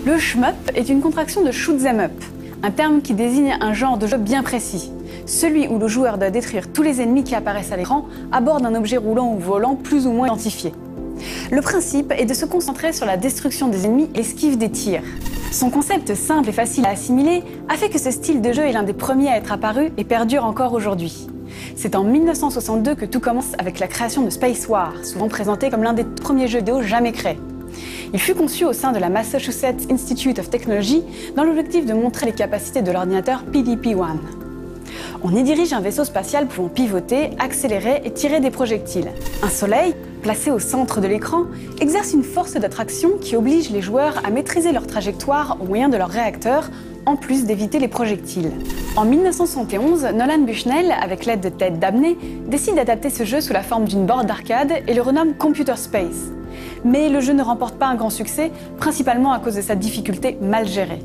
Le shmup est une contraction de shoot 'em up, un terme qui désigne un genre de jeu bien précis, celui où le joueur doit détruire tous les ennemis qui apparaissent à l'écran à bord d'un objet roulant ou volant plus ou moins identifié. Le principe est de se concentrer sur la destruction des ennemis et l'esquive des tirs. Son concept simple et facile à assimiler a fait que ce style de jeu est l'un des premiers à être apparu et perdure encore aujourd'hui. C'est en 1962 que tout commence avec la création de Space War, souvent présenté comme l'un des premiers jeux vidéo jamais créés. Il fut conçu au sein de la Massachusetts Institute of Technology dans l'objectif de montrer les capacités de l'ordinateur PDP-1. On y dirige un vaisseau spatial pouvant pivoter, accélérer et tirer des projectiles. Un soleil, placé au centre de l'écran, exerce une force d'attraction qui oblige les joueurs à maîtriser leur trajectoire au moyen de leur réacteur, en plus d'éviter les projectiles. En 1971, Nolan Bushnell, avec l'aide de Ted Dabney, décide d'adapter ce jeu sous la forme d'une borne d'arcade et le renomme Computer Space. Mais le jeu ne remporte pas un grand succès, principalement à cause de sa difficulté mal gérée.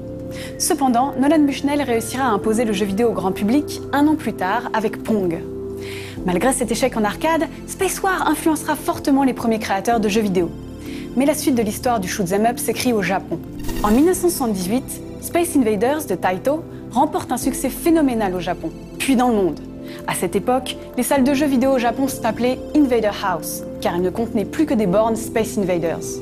Cependant, Nolan Bushnell réussira à imposer le jeu vidéo au grand public un an plus tard avec Pong. Malgré cet échec en arcade, Space War influencera fortement les premiers créateurs de jeux vidéo. Mais la suite de l'histoire du shoot 'em up s'écrit au Japon. En 1978, Space Invaders de Taito remporte un succès phénoménal au Japon, puis dans le monde. À cette époque, les salles de jeux vidéo au Japon s'appelaient Invader House, car elles ne contenaient plus que des bornes Space Invaders.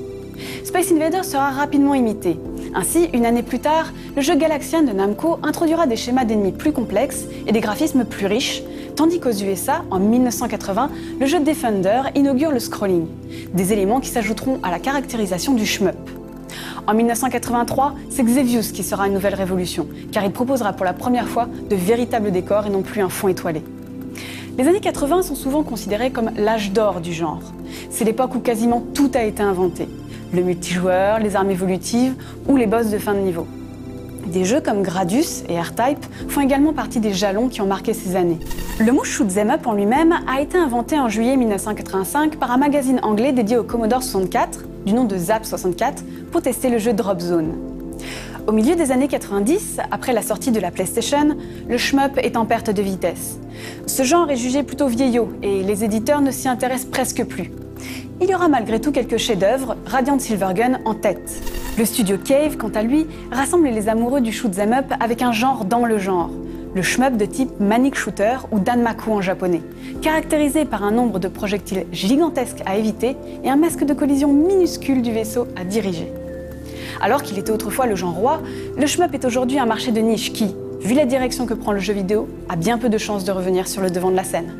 Space Invaders sera rapidement imité. Ainsi, une année plus tard, le jeu Galaxian de Namco introduira des schémas d'ennemis plus complexes et des graphismes plus riches, tandis qu'aux USA, en 1980, le jeu Defender inaugure le scrolling, des éléments qui s'ajouteront à la caractérisation du shmup. En 1983, c'est Xevious qui sera une nouvelle révolution, car il proposera pour la première fois de véritables décors et non plus un fond étoilé. Les années 80 sont souvent considérées comme l'âge d'or du genre. C'est l'époque où quasiment tout a été inventé. Le multijoueur, les armes évolutives ou les boss de fin de niveau. Des jeux comme Gradius et R-Type font également partie des jalons qui ont marqué ces années. Le mot shoot 'em up en lui-même a été inventé en juillet 1985 par un magazine anglais dédié au Commodore 64, du nom de Zap 64, pour tester le jeu Drop Zone. Au milieu des années 90, après la sortie de la PlayStation, le shmup est en perte de vitesse. Ce genre est jugé plutôt vieillot et les éditeurs ne s'y intéressent presque plus. Il y aura malgré tout quelques chefs-d'œuvre, Radiant Silvergun en tête. Le studio Cave, quant à lui, rassemble les amoureux du shoot 'em up avec un genre dans le genre, le shmup de type Manic Shooter ou Danmaku en japonais, caractérisé par un nombre de projectiles gigantesques à éviter et un masque de collision minuscule du vaisseau à diriger. Alors qu'il était autrefois le genre roi, le shmup est aujourd'hui un marché de niche qui, vu la direction que prend le jeu vidéo, a bien peu de chances de revenir sur le devant de la scène.